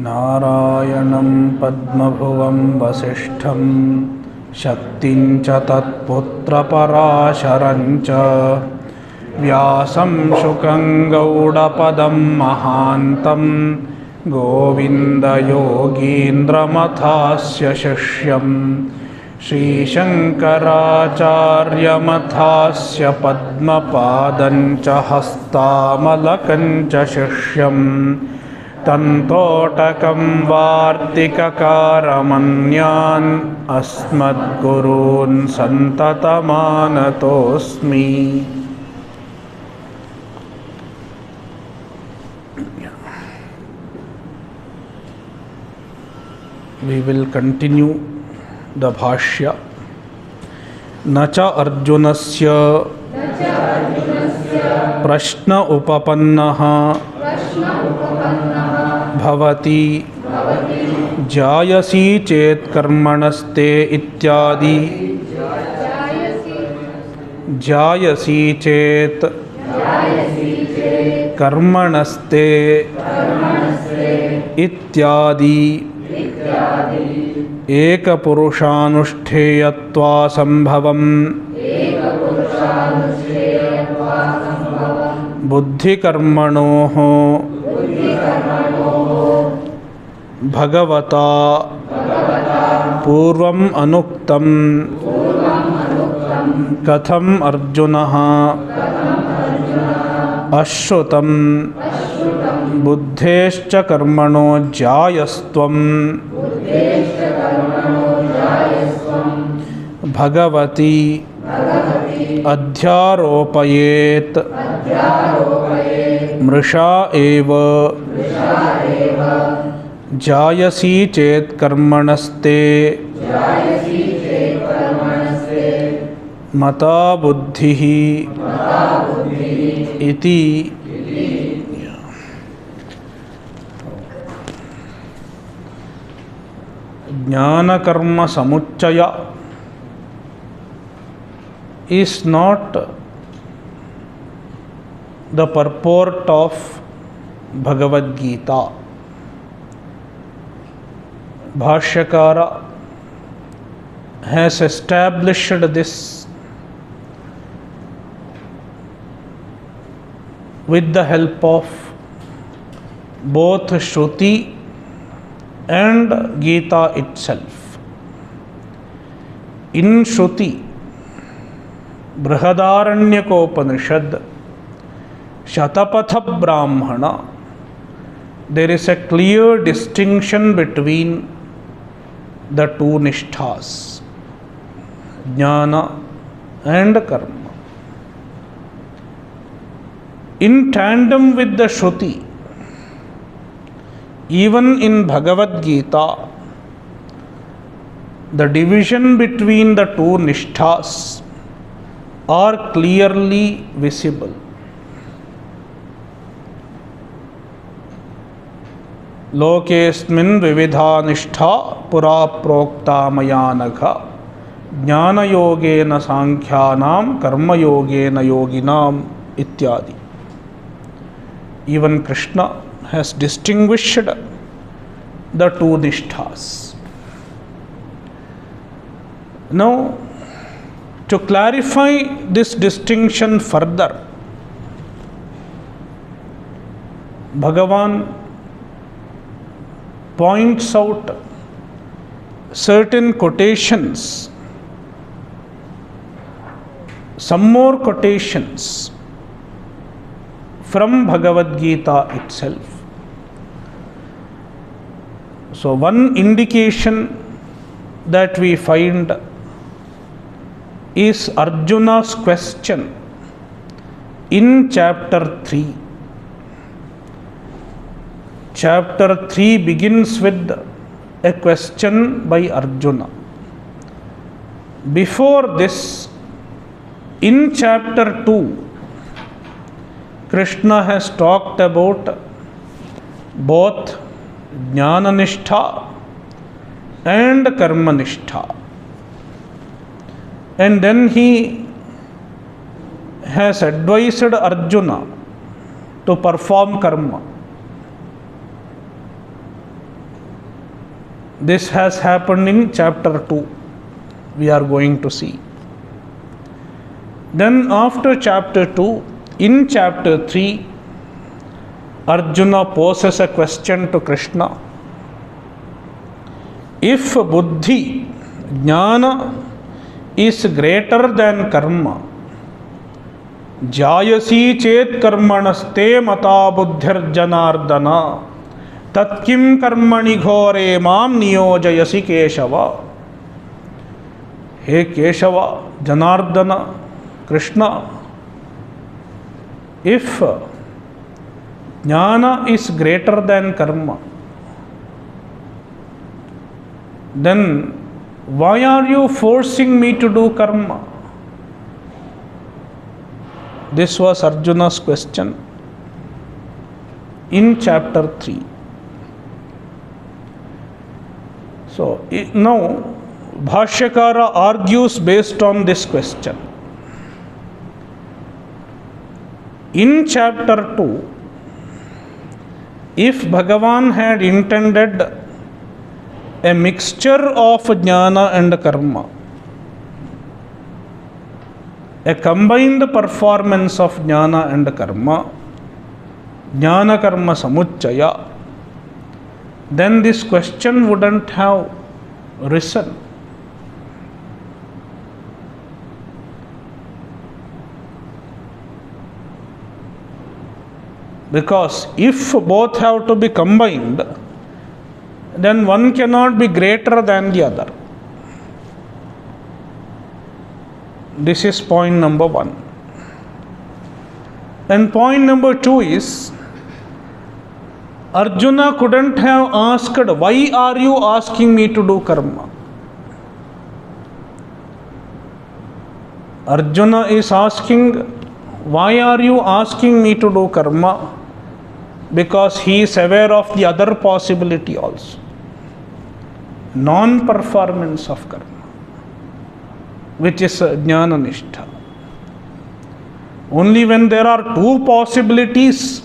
नारायणं पद्मभुवं वसिष्ठं शक्तिं च तत्पुत्रपराशरं च व्यासं शुकं गौडपदं महान्तं गोविन्दयोगीन्द्रमथास्य शिष्यं श्रीशङ्कराचार्यमथास्य पद्मपादं च हस्तामलकं च शिष्यं तन्तोटकं वार्तिककारमन्यान् अस्मद्गुरून् सन्ततमानतोऽस्मि। We will continue the bhashya. न च अर्जुनस्य प्रश्न उपपन्नः भवति जायसी चेत् कर्मणस्ते इत्यादि। जायसी चेत् कर्मणस्ते इत्यादि एकपुरुषानुष्ठेयत्वासंभवम् बुद्धिकर्मणोः भगवता पूर्वम् अनुक्तम् कथम् अर्जुनः अश्रुतं बुद्धेश्च कर्मणो जायस्त्वम् भगवती अध्यारोपयेत् मृषा एव जायसी चेत् कर्मणस्ते मता बुद्धिः इति। ज्ञानकर्म समुच्चय is not the purport of Bhagavad Gita. Bhashyakara has established this with the help of both Shruti and Gita itself. In Shruti, Brihadaranyaka-upanishad, Shatapatha Brahmana, there is a clear distinction between the two nishthas, jnana and karma. In tandem with the Shruti, even in Bhagavad Gita, the division between the two nishthas are clearly visible. Lokesmin vividha nishtha pura prokta maya nagha jnana yogena sankhyanam karma yogena yoginam ityadi. Even Krishna has distinguished the two nishthas. Now, to clarify this distinction further, Bhagavan points out certain quotations, some more quotations from Bhagavad Gita itself. So, one indication that we find is Arjuna's question in chapter 3. Chapter 3 begins with a question by Arjuna. Before this, in chapter 2, Krishna has talked about both Jnana Nishtha and Karma Nishtha. And then he has advised Arjuna to perform karma. This has happened in chapter 2. We are going to see. Then after chapter 2, in chapter 3, Arjuna poses a question to Krishna. If buddhi, jnana, is greater than karma, jayasi chet karmanaste mata buddhir janardana, tatkim karmani ghore mam niyojayasi Keshava. He Keshava, Janardana, Krishna, if jnana is greater than karma, then why are you forcing me to do karma? This was Arjuna's question in chapter 3. So now Bhashyakara argues based on this question. In chapter 2, if Bhagavan had intended a mixture of jnana and karma, a combined performance of jnana and karma, jnana karma samuchaya, then this question wouldn't have risen. Because if both have to be combined, then one cannot be greater than the other. This is point number 1. And point number 2 is, Arjuna couldn't have asked, why are you asking me to do karma? Arjuna is asking, why are you asking me to do karma? Because he is aware of the other possibility also. Non-performance of karma, which is jnana nishtha. Only when there are two possibilities,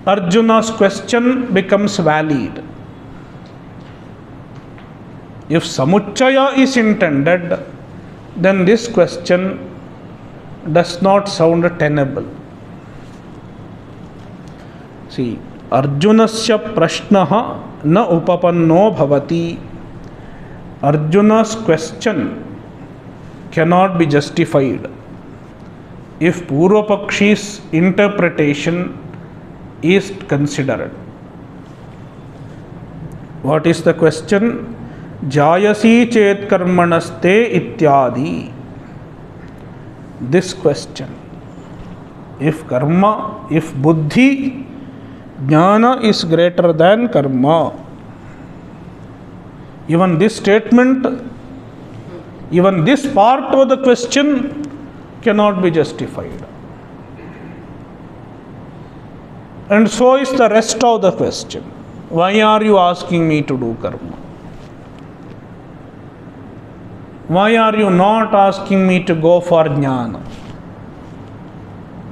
Arjuna's question becomes valid. If samuchaya is intended, then this question does not sound tenable. See, Arjunasya prashnaha na upapanno bhavati. Arjuna's question cannot be justified if Purvapakshi's interpretation is considered. What is the question? Jayasi chet karmanaste ityadi. This question. If karma, if buddhi, jnana is greater than karma, even this statement, even this part of the question cannot be justified. And so is the rest of the question. Why are you asking me to do karma? Why are you not asking me to go for jnana?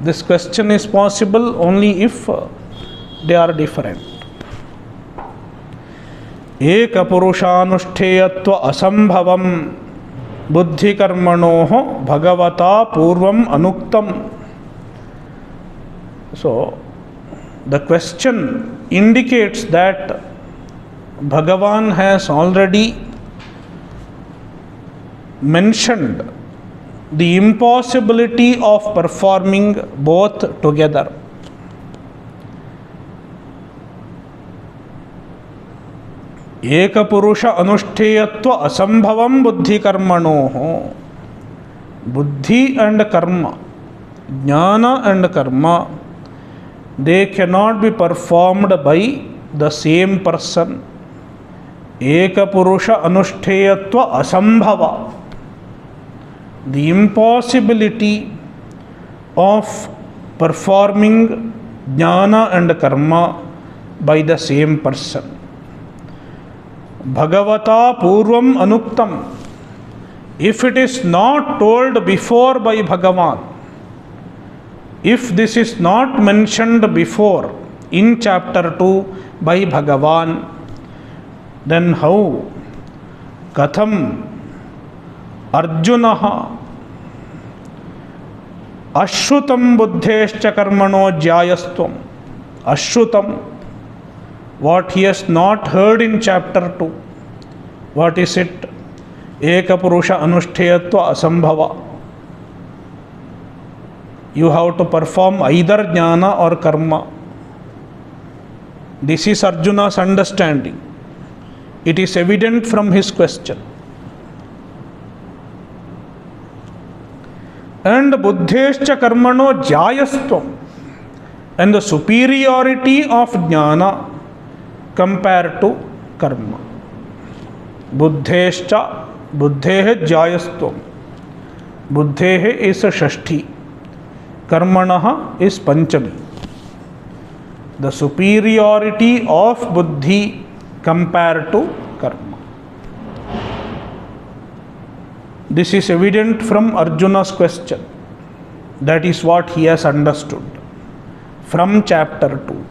This question is possible only if they are different. Eka purushanushtheyatva asambhavam buddhi karmanoho bhagavata purvam anuktam. So, the question indicates that Bhagavan has already mentioned the impossibility of performing both together. Eka purusha anushtheyatva asambhavam buddhi karmanoho. Buddhi and karma, jnana and karma, they cannot be performed by the same person. Eka purusha anushtheyatva asambhava. The impossibility of performing jnana and karma by the same person. Bhagavata purvam anuktam. If it is not told before by Bhagavan, if this is not mentioned before in chapter 2 by Bhagavan, then how, katham Arjunah ashrutam buddhescha karmano jyayastvam. Ashrutam, what he has not heard in chapter 2. What is it? Ekapurusha anushteyatva asambhava. You have to perform either jnana or karma. This is Arjuna's understanding. It is evident from his question. And buddhescha karmano jyayastvam, and the superiority of jnana compared to karma. Buddhescha, buddhehe jyayastvam. Buddhehe is shashti, karmanaha is panchami. The superiority of buddhi compared to karma. This is evident from Arjuna's question. That is what he has understood from chapter 2.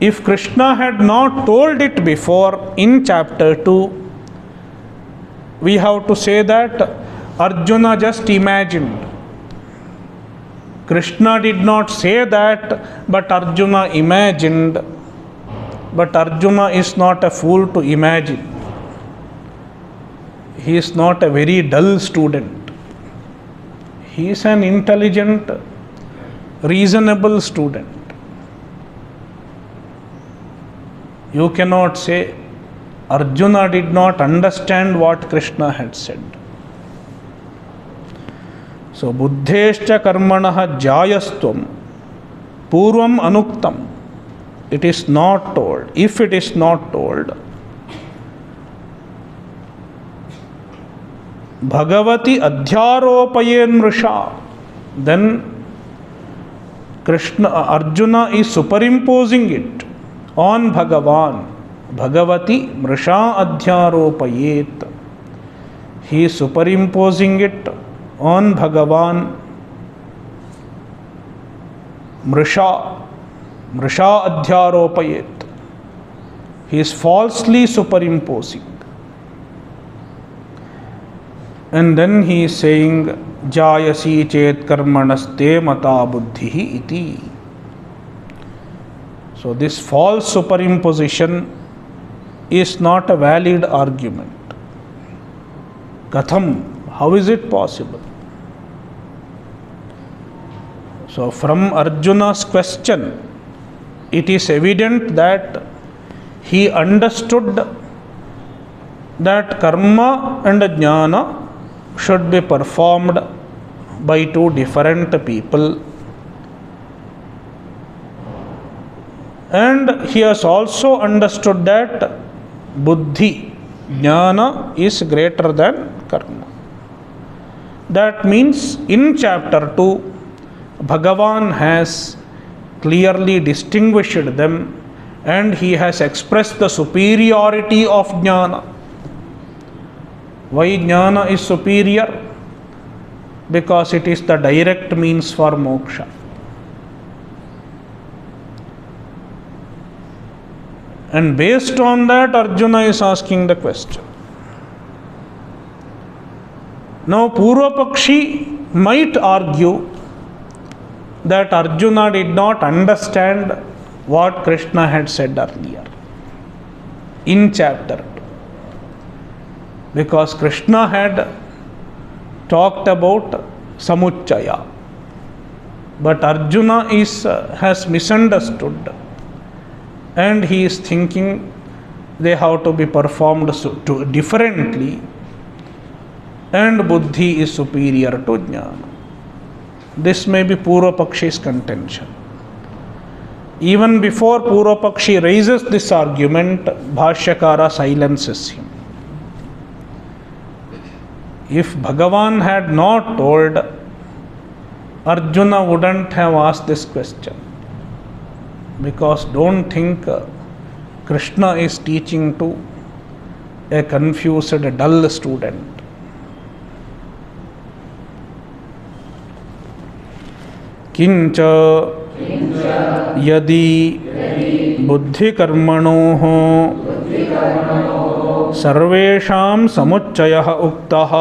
If Krishna had not told it before in chapter 2, we have to say that Arjuna just imagined. Krishna did not say that, but Arjuna imagined. But Arjuna is not a fool to imagine. He is not a very dull student. He is an intelligent, reasonable student. You cannot say Arjuna did not understand what Krishna had said. So, buddhescha karmanaha jyayastvam purvam anuktam. It is not told. If it is not told, Bhagavati adhyaropayen mrisha, then Arjuna is superimposing it on Bhagavan. Bhagavati mrisha adhyaropayet. He is superimposing it on Bhagavan. Mrisha adhyaropayet. He is falsely superimposing. And then he is saying, Jayasi chet karmanaste mata buddhihi iti. So this false superimposition is not a valid argument. Katham, how is it possible? So from Arjuna's question, it is evident that he understood that karma and jnana should be performed by two different people. And he has also understood that buddhi, jnana is greater than karma. That means in chapter 2, Bhagavan has clearly distinguished them and he has expressed the superiority of jnana. Why jnana is superior? Because it is the direct means for moksha. And based on that, Arjuna is asking the question. Now, Purva Pakshi might argue that Arjuna did not understand what Krishna had said earlier in chapter 2. Because Krishna had talked about samuchaya, but Arjuna has misunderstood, and he is thinking they have to be performed differently, and buddhi is superior to jnana. This may be Purva Pakshi's contention. Even before Purva Pakshi raises this argument, Bhashyakara silences him. If Bhagavan had not told, Arjuna wouldn't have asked this question. Because don't think Krishna is teaching to a confused, dull student. Kincha yadi buddhi karmanoho सर्वेषां समुच्चयः उक्तः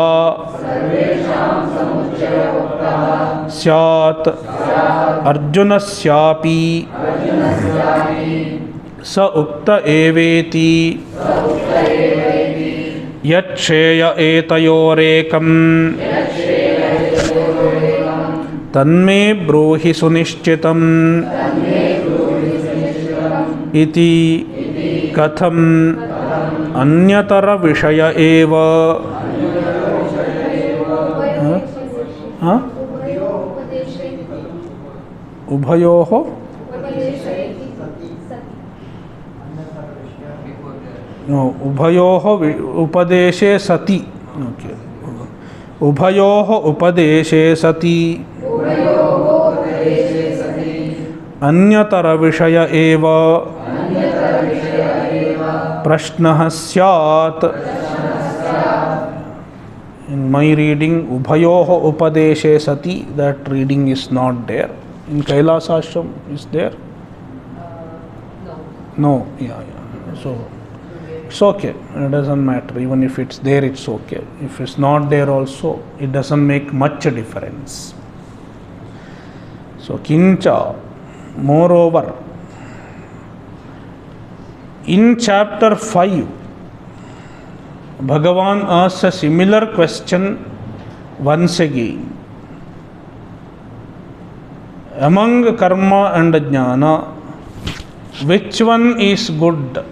स्यात् अर्जुनस्यापि स उक्त एवेति यच्छ्रेय एतयोरेकं तन्मे ब्रूहि सुनिश्चितम् इति कथम् अन्यतर विषय एव उभयोः उभयोः उपदेशे सति उभयोः उपदेशे सति अन्यतर विषय एव प्रश्नः स्यात्. In my reading, Ubhayoho Upadeshe Sati, that reading is not there. In Kailas Ashram, is there? No. Yeah. So, it's okay. It doesn't matter. Even if it's there, it's okay. If it's not there also, it doesn't make much difference. So, Kincha, moreover, in chapter 5, Bhagavan asks a similar question once again. Among karma and jnana, which one is good?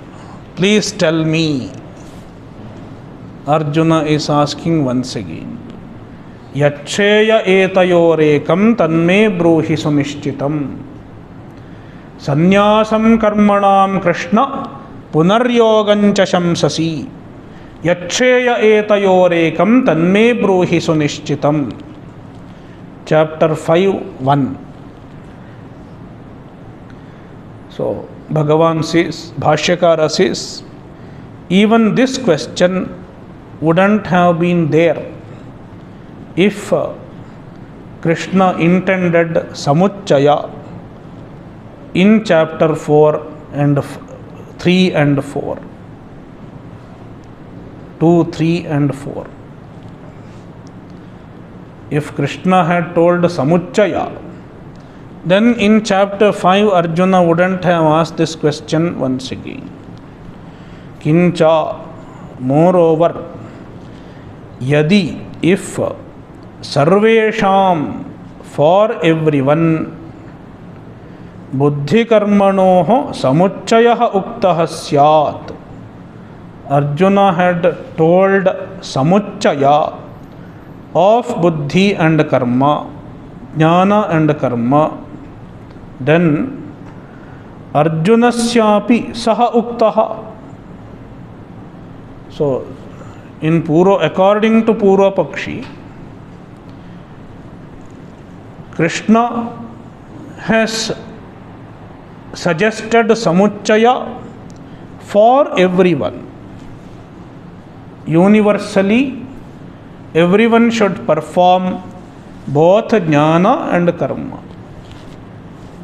Please tell me. Arjuna is asking once again. Yachcheya etayorekam tanme bruhi sunishchitam. Sannyasam karmanam Krishna punaryogancha shamsasi. Yachcheya etayorekam tanme bruhi sunishchitam. Chapter 5:1. So Bhagavan says, Bhashyakara says, even this question wouldn't have been there if Krishna intended Samuchaya in chapter 4 and 3 and 4. 2, 3 and 4. If Krishna had told Samuchaya, then in chapter 5 Arjuna wouldn't have asked this question once again. Kincha, moreover, yadi, if sarvesham, for everyone, buddhi karmanoho samuchayah uktah syat, Arjuna had told samuchaya of buddhi and karma, jnana and karma, then Arjunasyapi saha uktaha. So, according to Purva Pakshi, Krishna has suggested samuchaya for everyone. Universally, everyone should perform both jnana and karma.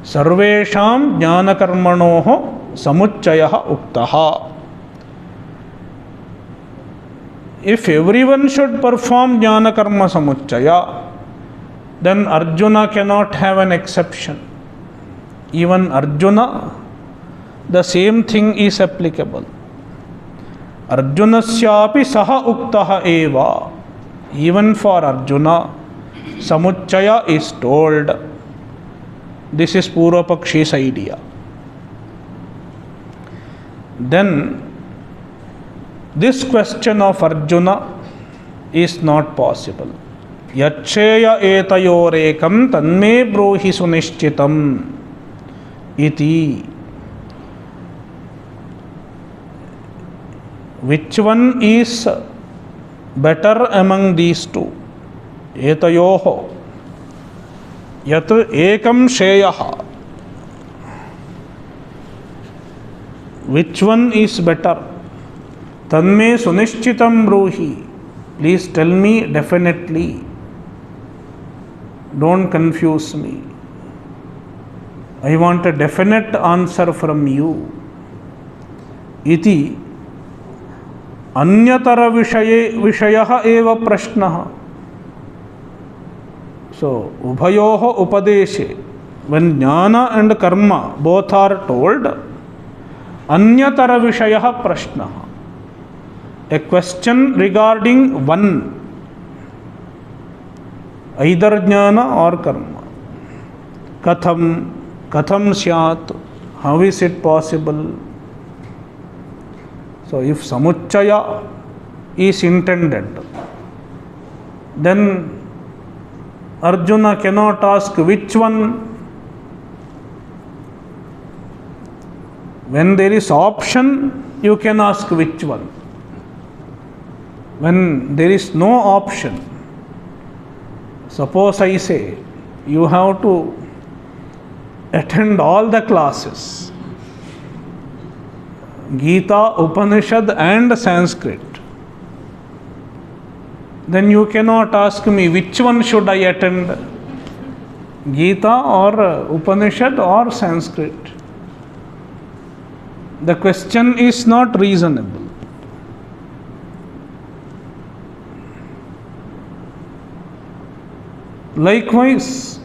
Sarvesham jnana karmanoho samuchayah uktaha. If everyone should perform jnana karma samuchaya, then Arjuna cannot have an exception. Even Arjuna, the same thing is applicable. Arjunasyapi saha uktaha eva. Even for Arjuna, samuchaya is told. This is Purva Pakshi's idea. Then, this question of Arjuna is not possible. Yachcheya etayorekam tanme bruhi sunishchitam iti. Which one is better among these two? Etayoho yat ekam shreyaha. Which one is better? Tanme sunishchitam bruhi. Please tell me definitely. Don't confuse me. I want a definite answer from you. Iti अन्यतर विषयः एव प्रश्नः. So ubhayoh upadeshe, when jnana and karma both are told, anyatara vishayah prashnah, a question regarding one, either jnana or karma. Katham syat, how is it possible? So if samuchaya is intended, then Arjuna cannot ask which one. When there is option, you can ask which one. When there is no option, suppose I say you have to attend all the classes, Gita, Upanishad and Sanskrit, then you cannot ask me which one should I attend, Gita or Upanishad or Sanskrit. The question is not reasonable. Likewise,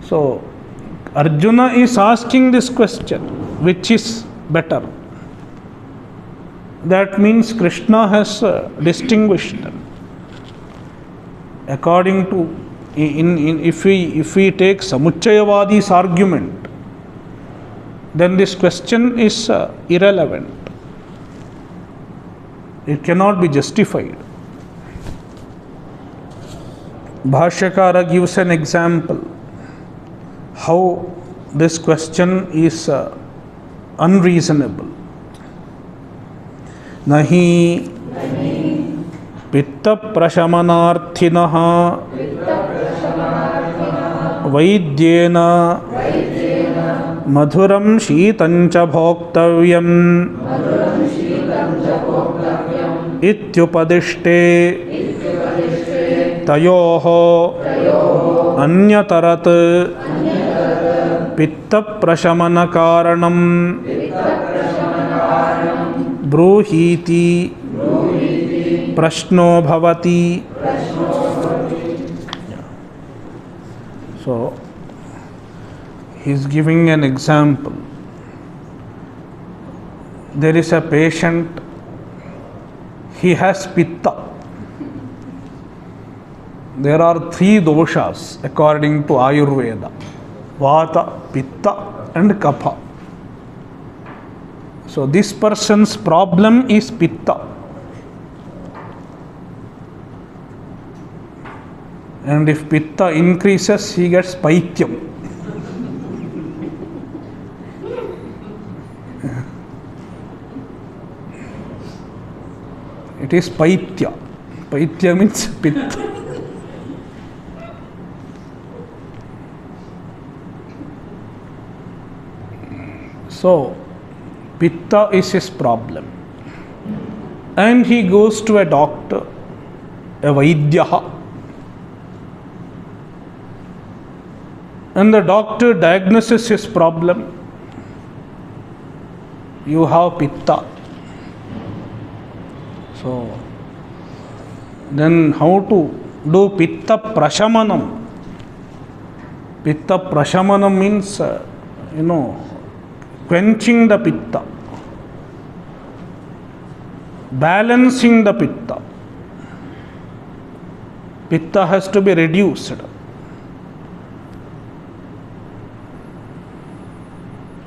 so Arjuna is asking this question, which is better? That means Krishna has distinguished them. According to, if we take Samuchayavadi's argument, then this question is irrelevant. It cannot be justified. Bhashyakara gives an example how this question is unreasonable. Nahi pitta prashamanarthinah vaidyena madhuram sheetancha bhoktavyam ityupadishte tayoho anyatarat pitta prashamana karanam ब्रूहीति प्रश्नो भवति. So he is giving an example. There is a patient, he has pitta. There are 3 doshas according to Ayurveda: Vata, Pitta and Kapha. So this person's problem is pitta, and if pitta increases, he gets paityam. It is paitya. Paitya means pitta. So pitta is his problem, and he goes to a doctor, a vaidyaha, and the doctor diagnoses his problem. You have pitta. So then how to do pitta prashamanam? Pitta prashamanam means quenching the pitta, balancing the pitta. Pitta has to be reduced.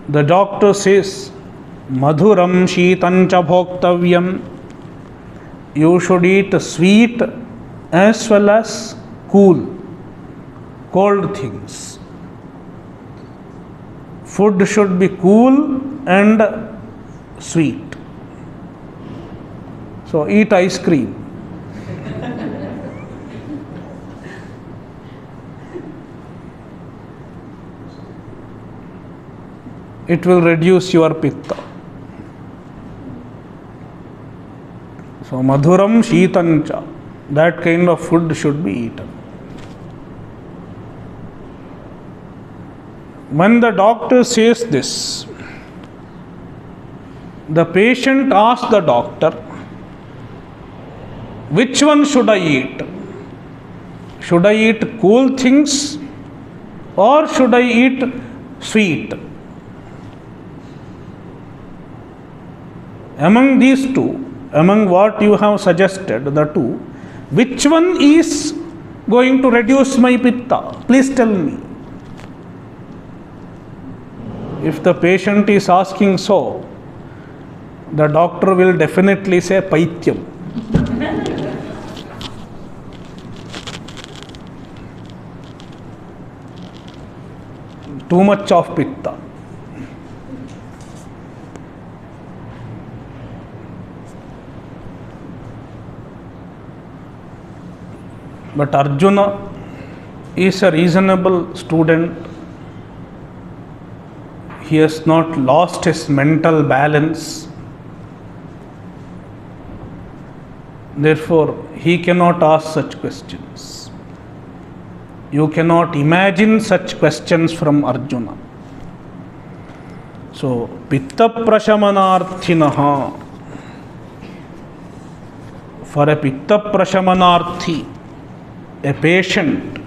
The doctor says, madhuram sheetancha bhoktavyam. You should eat sweet as well as cold things. Food should be cool and sweet. So eat ice cream. It will reduce your pitta. So madhuram sheetancha, that kind of food should be eaten. When the doctor says this, The patient asks the doctor, which one should I eat? Should I eat cool things or should I eat sweet? Among these two, among what you have suggested, the two, which one is going to reduce my pitta? Please tell me. If the patient is asking so, the doctor will definitely say Paityam. Too much of pitta. But Arjuna is a reasonable student. He has not lost his mental balance. Therefore, he cannot ask such questions. You cannot imagine such questions from Arjuna. So, Pitta Prashamanarthinaha. For a Pitta Prashamanarthi, a patient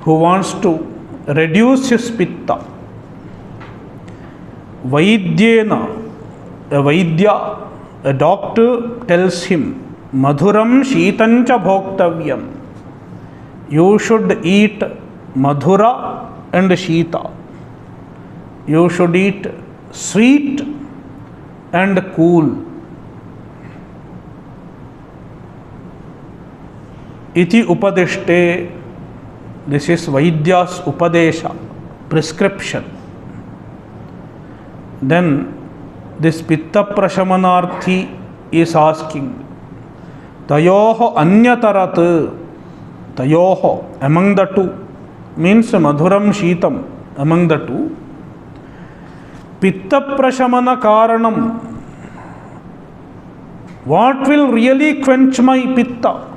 who wants to reduce his Pitta, Vaidyena, a Vaidya, a doctor tells him, Madhuram Sheetancha Bhoktavyam. You should eat Madhura and Sheeta. You should eat sweet and cool. Iti Upadishte. This is Vaidya's Upadesha, prescription. Then this Pitta Prashamanarthi is asking, Tayoho Anyatarat. Tayoho, among the two, means Madhuram Sheetam, among the two. Pitta Prashamana Karanam. What will really quench my Pitta?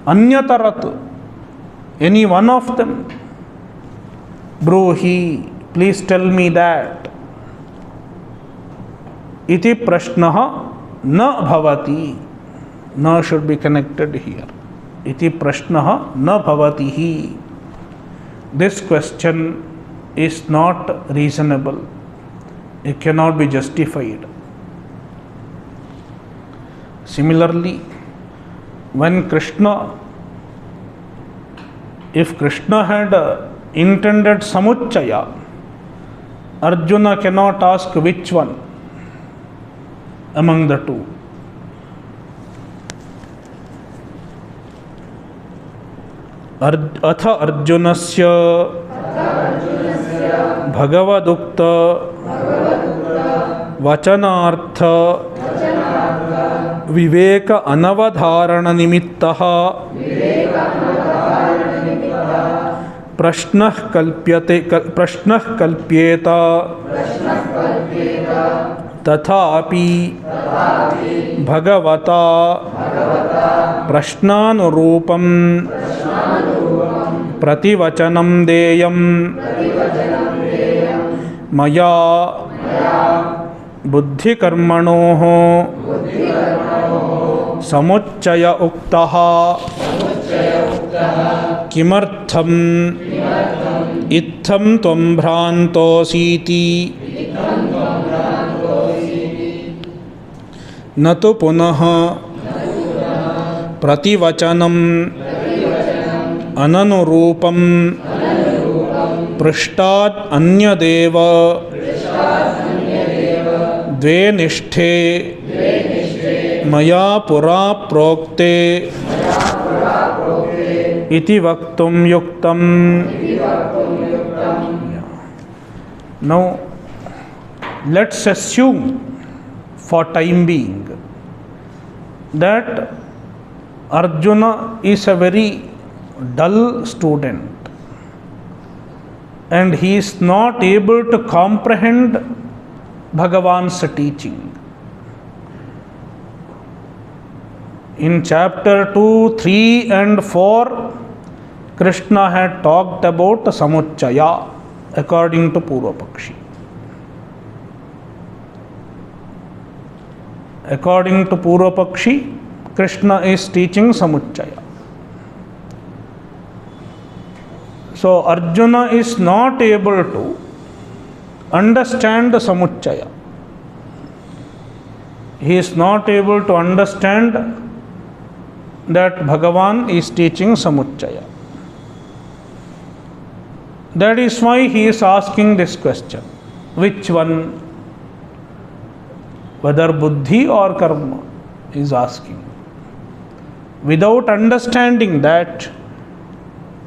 Anyatarat. Any one of them. Bruhi, please tell me that. Iti prashnaha na bhavati. Na should be connected here. Iti prashnaha na bhavatihi. This question is not reasonable. It cannot be justified. Similarly, when if Krishna had intended Samuchaya, Arjuna cannot ask which one among the two. Atha Arjunasya Bhagavadukta Vachanartha Viveka Anavadharana Nimittaha Prashnah Kalpyeta Tathapi Bhagavata Prashnanurupam Prativachanam Deyam Maya Buddhi Karmanoho Samuchaya Uktaha Kimartham Itham Tvam Bhrantositi Natu Punaha Prativachanam Ananurupam Prishtat Anyadeva Dve Nishthe Maya Pura Prokte Iti Vaktum Yuktam. Now, let's assume for time being that Arjuna is a very dull student and he is not able to comprehend Bhagavan's teaching. In chapter 2, 3 and 4, Krishna had talked about Samuchaya according to Purva Pakshi. According to Purvapakshi, Krishna is teaching Samuchaya. So Arjuna is not able to understand the Samuchaya. He is not able to understand that Bhagavan is teaching Samuchaya. That is why he is asking this question. Which one? Whether buddhi or karma, he is asking. Without understanding that,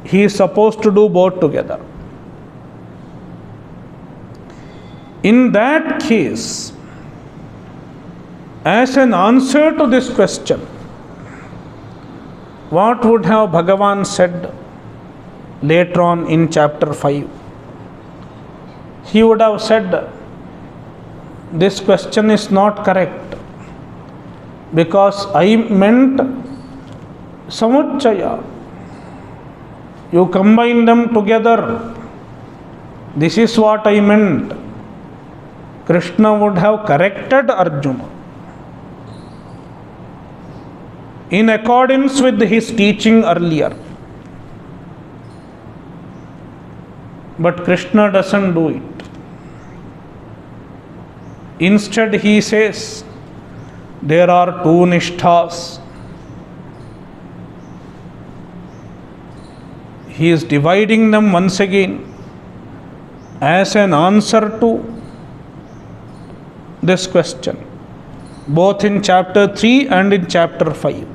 he is supposed to do both together. In that case, as an answer to this question, what would have Bhagavan said later on in chapter 5? He would have said, this question is not correct because I meant Samuchaya. You combine them together. This is what I meant. Krishna would have corrected Arjuna in accordance with his teaching earlier. But Krishna doesn't do it. Instead, he says, there are two nishthas. He is dividing them once again as an answer to this question, both in chapter 3 and in chapter 5.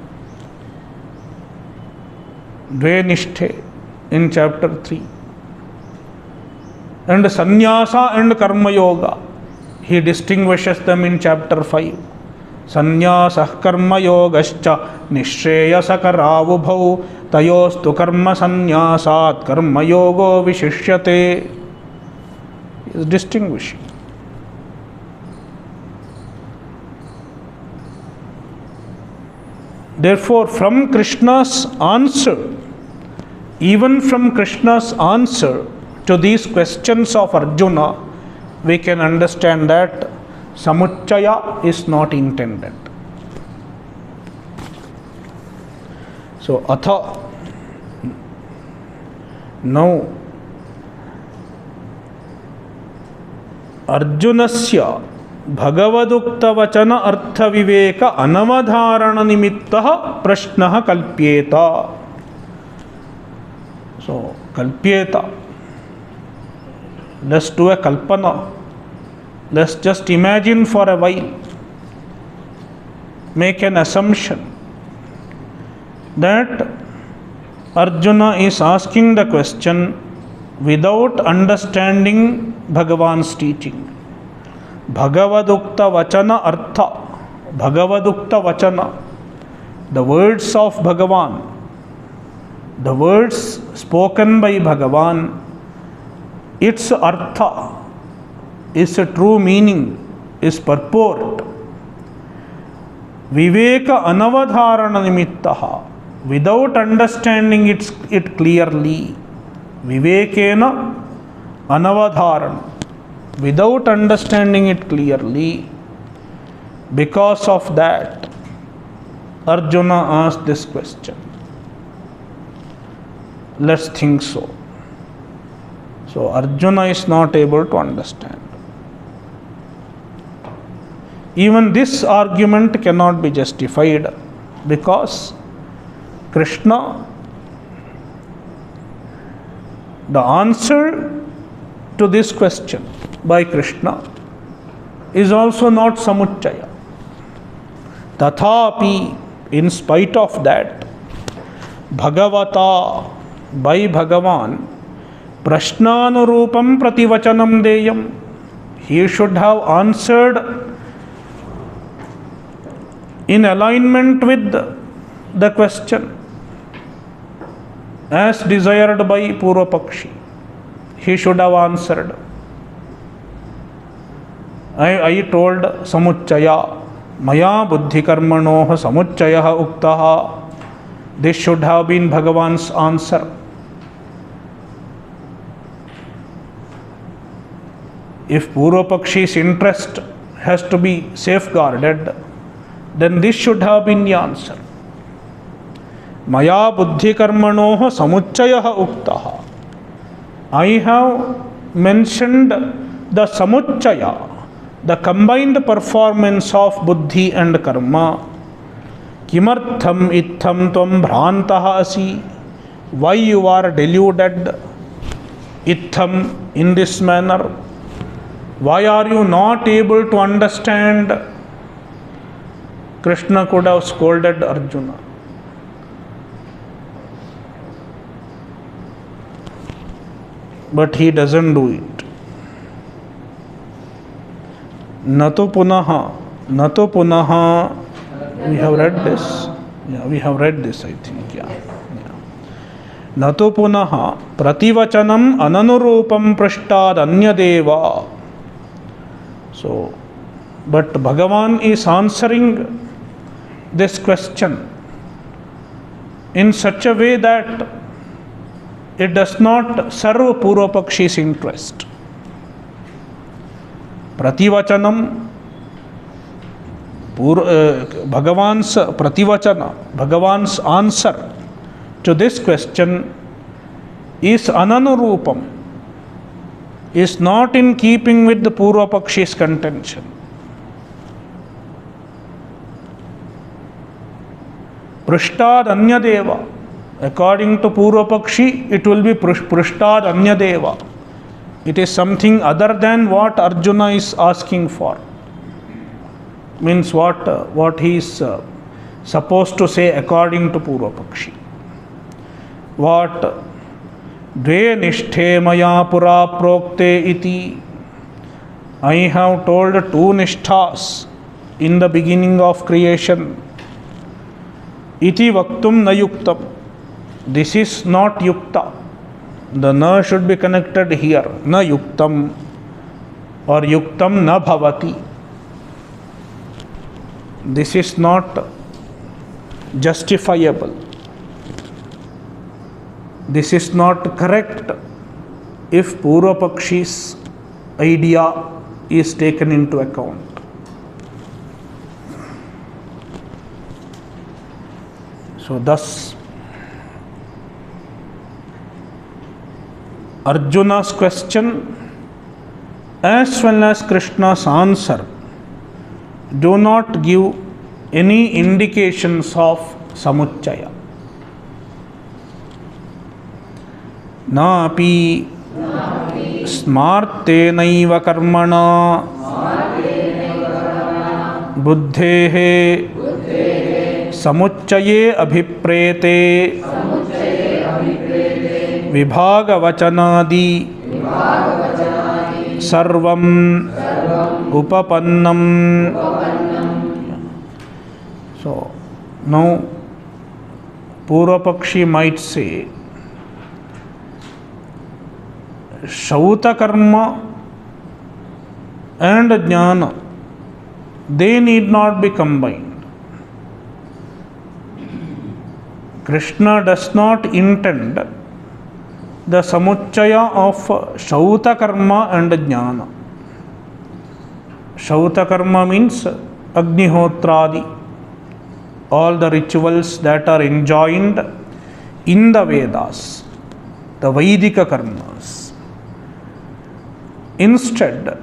Dve nishthe in chapter 3. And sannyasa and karma yoga, he distinguishes them in chapter 5. Sannyasah karma yogascha nishreyasa karavubhau tayostu karma sannyasat karma yogo vishishyate. He is distinguishing. Therefore, from Krishna's answer, even from Krishna's answer to these questions of Arjuna, we can understand that Samuchaya is not intended. So, Atha, now, Arjunasya Bhagavadukta vachana artha viveka anavadharana nimittah prashnah kalpyeta. So, kalpyeta. Let's do a kalpana. Let's just imagine for a while. Make an assumption that Arjuna is asking the question without understanding Bhagavan's teaching. Bhagavadukta vachana artha. Bhagavadukta vachana. The words of Bhagavan. The words spoken by Bhagavan. Its artha, its true meaning, its purport. Viveka anavadharana nimittaha. Without understanding it clearly. Vivekena anavadharana. Without understanding it clearly. Because of that, Arjuna asked this question. Let's think so. So Arjuna is not able to understand. Even this argument cannot be justified because Krishna, the answer to this question by Krishna is also not Samuchaya. Tathapi, in spite of that, Bhagavata, by Bhagavan, Prashnanurupam prativachanam deyam. He should have answered in alignment with the question as desired by Purvapakshi. He should have answered. I told Samuchaya, Maya buddhi karmanoh Samuchayaha uktaha. This should have been Bhagavan's answer. If Purvapakshi's interest has to be safeguarded, then this should have been the answer. Maya buddhi karmanoh samuccayah uktah. I have mentioned the samuccaya, the combined performance of buddhi and karma. Kimartham itham tvam bhrantah asi. Why you are deluded itham in this manner? Why are you not able to understand? Krishna could have scolded Arjuna. But he doesn't do it. Nato punaha, we have read this. Yeah, we have read this, I think. Yeah. Nato punaha prativachanam ananurupam prashtad anyadeva. So, but Bhagavan is answering this question in such a way that it does not serve Purvapakshi's interest. Prativachanam, Bhagavan's prativachana, Bhagavan's answer to this question is ananurupam, is not in keeping with the Purvapakshi's contention. Prashtad anyadeva. According to Purvapakshi, it will be Prashtad anyadeva. It is something other than what Arjuna is asking for. Means what he is supposed to say according to Purvapakshi. What Dve nishthe maya pura prokte iti. I have told two nishthas in the beginning of creation. Iti vaktum na yuktam. This is not yukta. The na should be connected here. Na yuktam or yuktam na bhavati. This is not justifiable. This is not correct if Purvapakshi's idea is taken into account. So thus Arjuna's question as well as Krishna's answer do not give any indications of samuccaya. Napi smartenaiva karmana buddhehe samuccaye abhiprete vibhagavachanadi sarvam upapannam. So now Purvapakshi might say Shauta karma and jnana, they need not be combined. Krishna does not intend the samuccaya of Shauta karma and jnana. Shauta karma means Agnihotradi, all the rituals that are enjoined in the Vedas, the Vaidika karmas. Instead,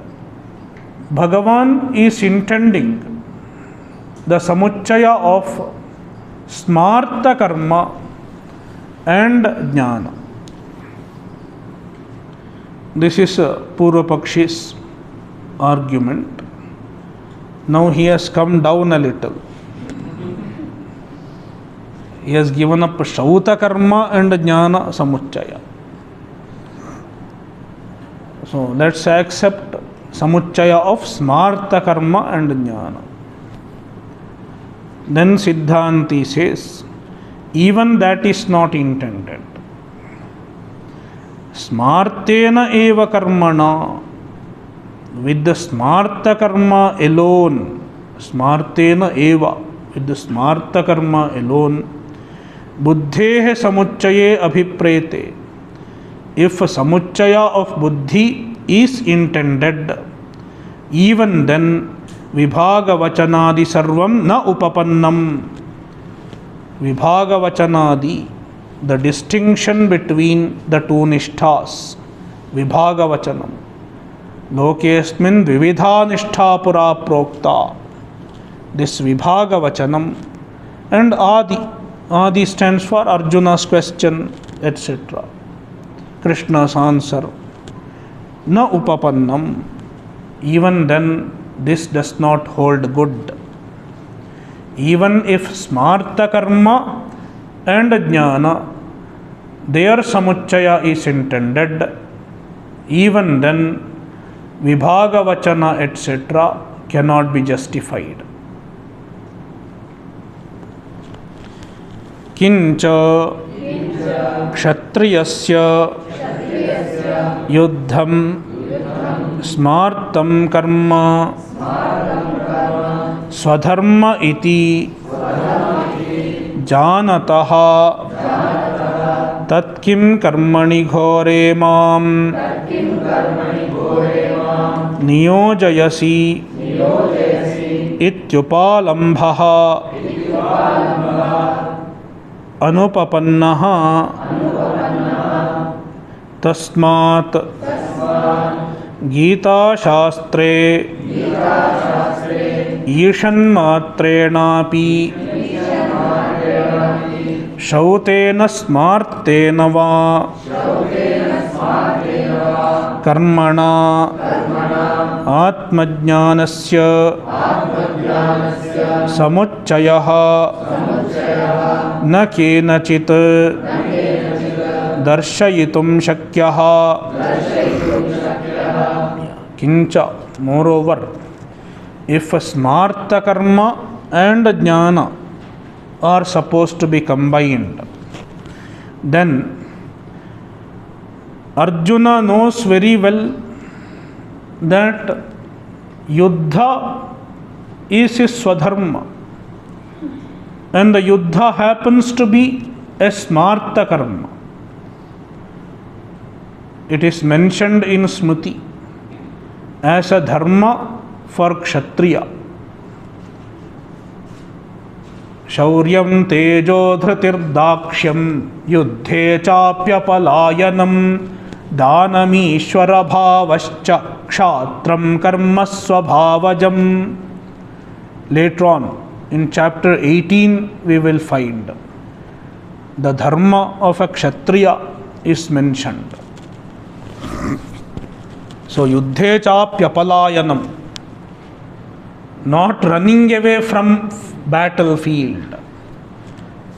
Bhagavan is intending the samuccaya of smarta karma and jnana. This is Purvapakshi's argument. Now he has come down a little. He has given up Shauta karma and jnana samuccaya. So let's accept samuccaya of smarta karma and jnana. Then Siddhanti says, even that is not intended. Smartena eva karmana, with the smarta karma alone, smartena eva, with the smarta karma alone, buddhehe samuccaye abhiprete. If samuccaya of buddhi is intended, even then Vibhagavachanadi sarvam na upapannam. Vibhagavachanadi, the distinction between the two nishthas. Vibhagavachanam. Lokesmin vividha nishtha pura prokta. This Vibhagavachanam and Adi. Adi stands for Arjuna's question, etc. Krishna's answer. Na upapannam. Even then, this does not hold good. Even if smarta karma and jnana, their samuchaya is intended, even then vibhagavachana etc. cannot be justified. Kincha kshatriyasya yuddham smartam karma swadharma iti janataha tatkim karmani ghore mam niyojayasi ityupalambhaha anupapannaha tasmat Gita Shastre Ishanmatrenapi Shautena Smartena va Karmana Atmajnanasya Samuchayaha Na kenachit Darshayitum Shakyaha. Kincha, moreover, if smarta karma and jnana are supposed to be combined, then Arjuna knows very well that yuddha is his swadharma, and the yuddha happens to be a smarta karma. It is mentioned in Smriti as a dharma for kshatriya. Shauryam tejo dhritir dakshyam yuddhe chapyapalayanam danamishwara bhavascha kshatram karma swabhavajam. Later on in chapter 18 we will find the dharma of a kshatriya is mentioned. So, yuddhe chapyapalayanam, not running away from battlefield.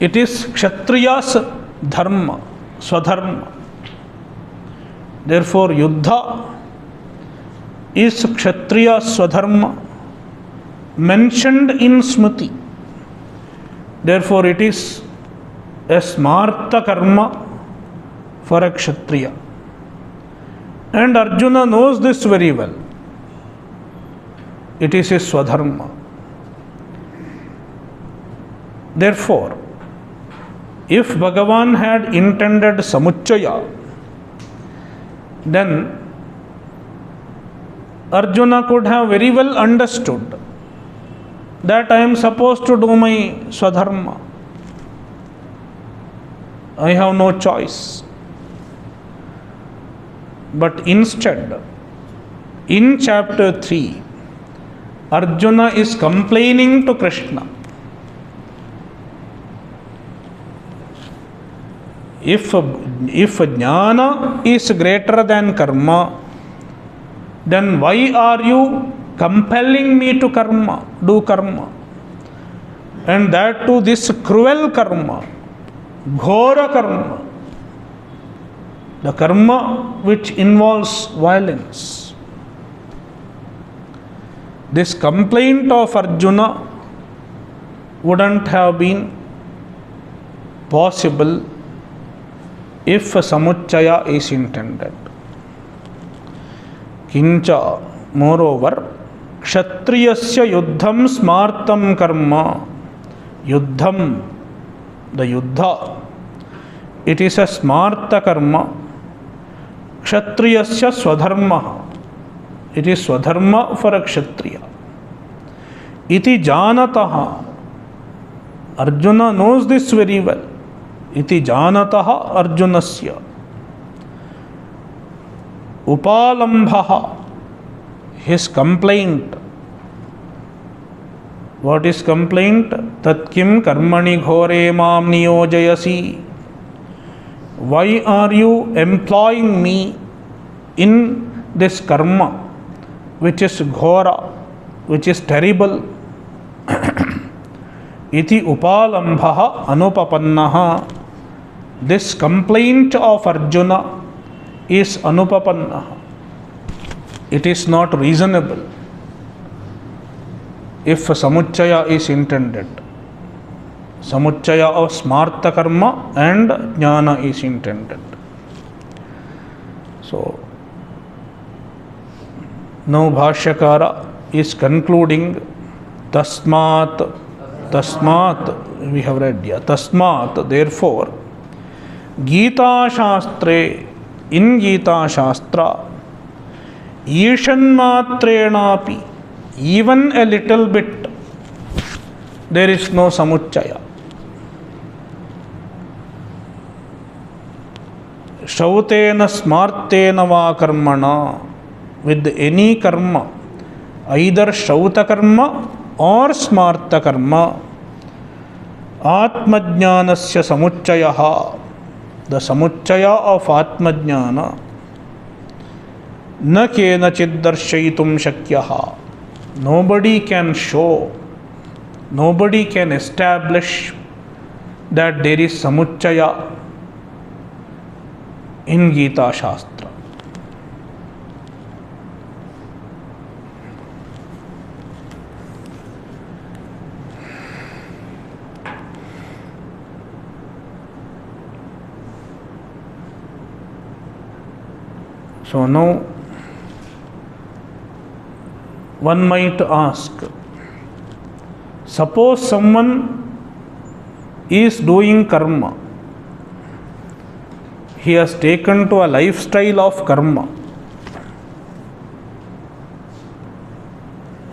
It is kshatriya's dharma, swadharma. Therefore, yuddha is kshatriya's swadharma mentioned in Smriti. Therefore, it is a smarta karma for a kshatriya. And Arjuna knows this very well. It is his swadharma. Therefore, if Bhagavan had intended samuchaya, then Arjuna could have very well understood that I am supposed to do my swadharma. I have no choice. But instead, in chapter 3, Arjuna is complaining to Krishna. If jnana is greater than karma, then why are you compelling me to do karma? And that too this cruel karma, ghora karma. The karma which involves violence. This complaint of Arjuna wouldn't have been possible if samuchaya is intended. Kincha, moreover, kshatriyasya yuddham smartam karma. Yuddham, the yuddha, it is a smarta karma. Kshatriyasya swadharma. It is swadharma for a kshatriya. iti janatah. Arjuna knows this very well. Iti janatah Arjunasya. Upalambhaha, his complaint. What is complaint? Tatkim karmani ghore mam niyojayasi. Why are you employing me in this karma, which is ghora, which is terrible? Iti upalambhaha anupapannaha. This complaint of Arjuna is anupapannaha. It is not reasonable if samuchaya is intended. Samuchaya of smarta karma and jnana is intended. So, now Bhashyakara is concluding tasmat, we have read here, tasmat, therefore, Gita Shastre, in Gita Shastra, Ishanmatrenapi, even a little bit, there is no samuchaya. Shautena smartena va karmana, with any karma, either shauta karma or smarta karma, atmajnanasya samuchayaha, the samuchaya of atmajnana, na kenachid darshayitum shakyaha. Nobody can show, nobody can establish that there is samuchaya in Gita Shastra. So now one might ask, suppose someone is doing karma, he has taken to a lifestyle of karma,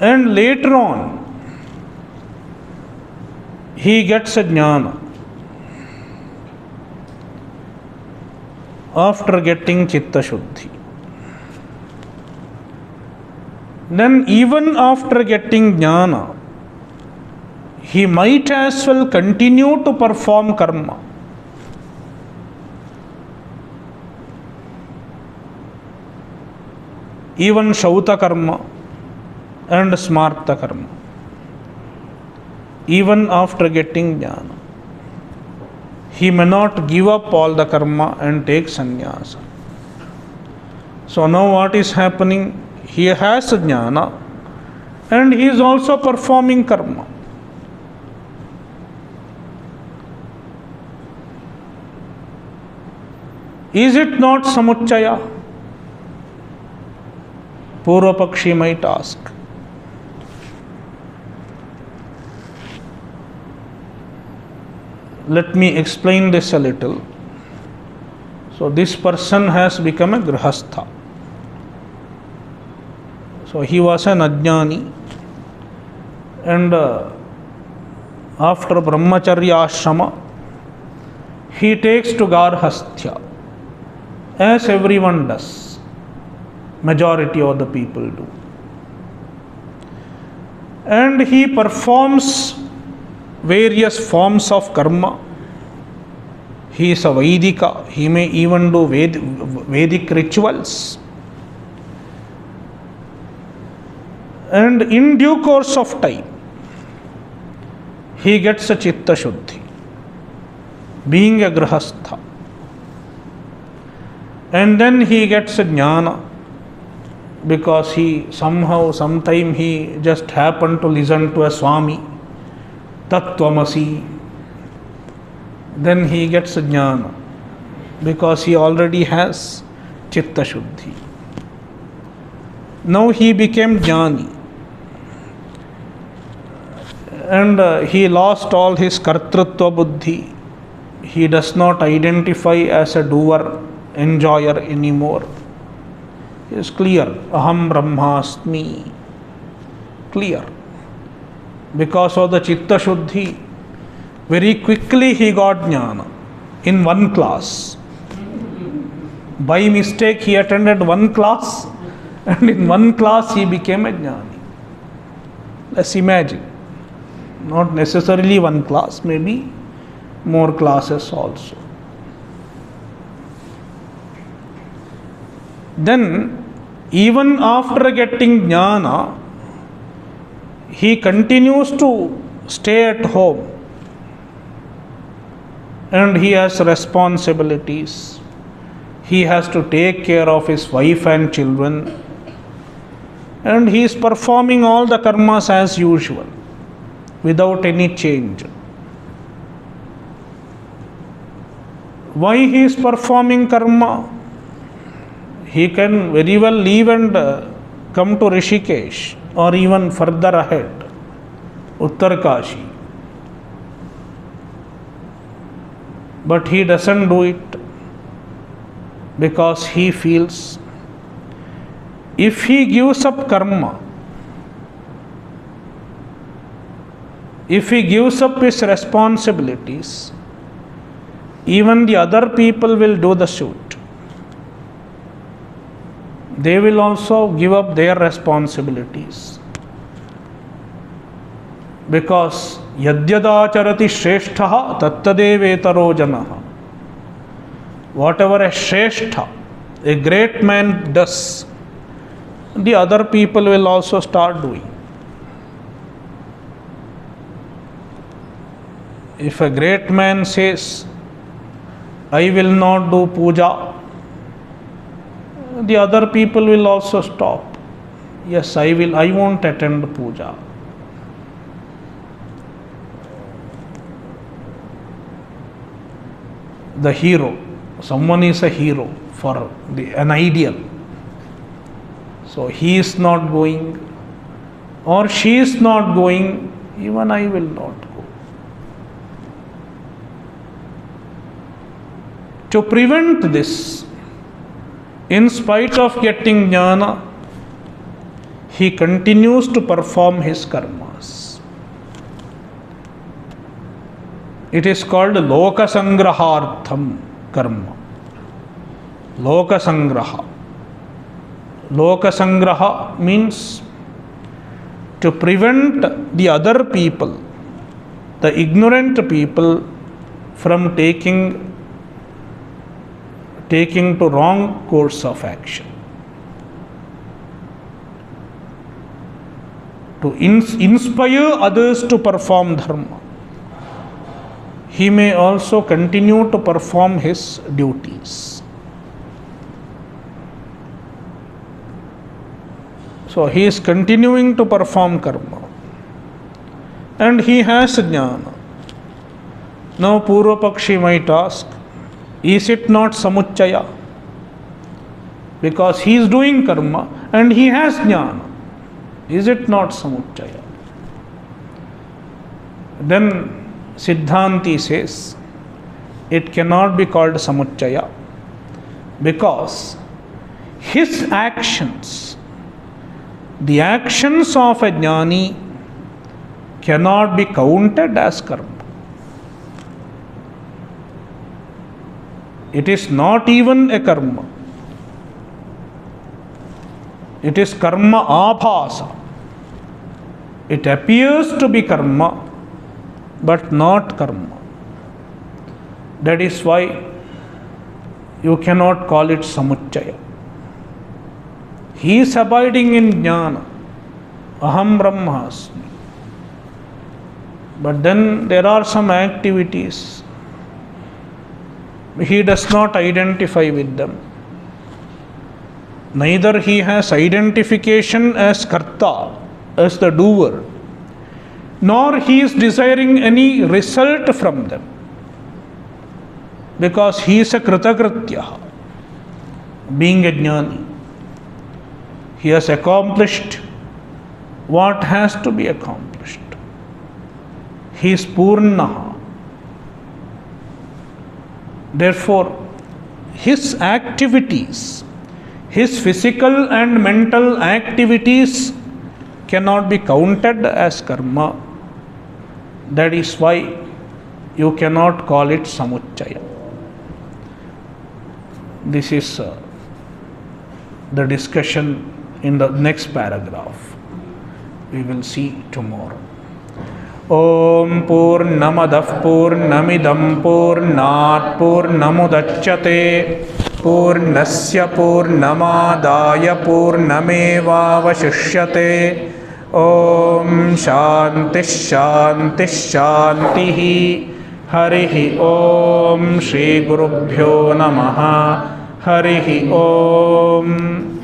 and later on he gets a jnana after getting chitta shuddhi. Then even after getting jnana, he might as well continue to perform karma. Even shauta karma and smarta karma, even after getting jnana, he may not give up all the karma and take sannyasa. So now what is happening? He has jnana and he is also performing karma. Is it not samuchaya? Purva Pakshi might ask. Let me explain this a little. So this person has become a grihastha. So he was an ajnani, and after brahmacharya ashrama, he takes to garhasthya, as everyone does. Majority of the people do. And he performs various forms of karma. He is a Vaidika. He may even do Vedic rituals. And in due course of time, he gets a chitta shuddhi, being a grihastha. And then he gets a jnana, because sometime he just happened to listen to a Swami, Tattvamasi. Then he gets a jnana, because he already has chitta shuddhi. Now he became jnani. And he lost all his kartrutva buddhi. He does not identify as a doer, enjoyer anymore. He is clear. Aham brahmasmi. Clear. because of the Chitta Shuddhi, very quickly he got jnana in one class. By mistake, he attended one class, and in one class he became a jnani. Let's imagine. Not necessarily one class, maybe more classes also. Then, even after getting jnana, he continues to stay at home, and he has responsibilities. He has to take care of his wife and children, and he is performing all the karmas as usual without any change. Why he is performing karma? He can very well leave and come to Rishikesh or even further ahead, Uttarkashi. But he doesn't do it because he feels if he gives up karma, if he gives up his responsibilities, even the other people will do the suit. They will also give up their responsibilities. Because yadyadacharati shrestha tattadevetaro janaha. Whatever a shrestha, a great man does, the other people will also start doing. If a great man says, I will not do puja, the other people will also stop. Yes, I won't attend puja. The hero, someone is a hero for an ideal. So he is not going, or she is not going, even I will not go. To prevent this, in spite of getting jnana, he continues to perform his karmas. It is called lokasangrahartham karma. Lokasangraha. Lokasangraha means to prevent the other people, the ignorant people, from taking to wrong course of action. To inspire others to perform dharma. He may also continue to perform his duties. So he is continuing to perform karma. And he has jnana. Now Purva Pakshi might ask, is it not samuccaya? Because he is doing karma and he has jnana. Is it not samuccaya? Then Siddhanti says, it cannot be called samuccaya because his actions, the actions of a jnani, cannot be counted as karma. It is not even a karma. It is karma abhasa. It appears to be karma, but not karma. That is why you cannot call it samuccaya. He is abiding in jnana. Aham brahmasmi. But then there are some activities he does not identify with them. Neither he has identification as karta, as the doer, nor he is desiring any result from them. Because he is a kritakritya, being a jnani. He has accomplished what has to be accomplished. He is purnaha. Therefore, his activities, his physical and mental activities cannot be counted as karma That is why you cannot call it samuchchaya. This is the discussion in the next paragraph. We will see tomorrow. Om Purnamadah Purnamidam Purnat Purnamudachyate Purnasya Purnamadaya Purnamevavashishyate. Om Shanti Shanti Shanti. Harihi Om Shri Gurubhyo Namaha. Harihi Om.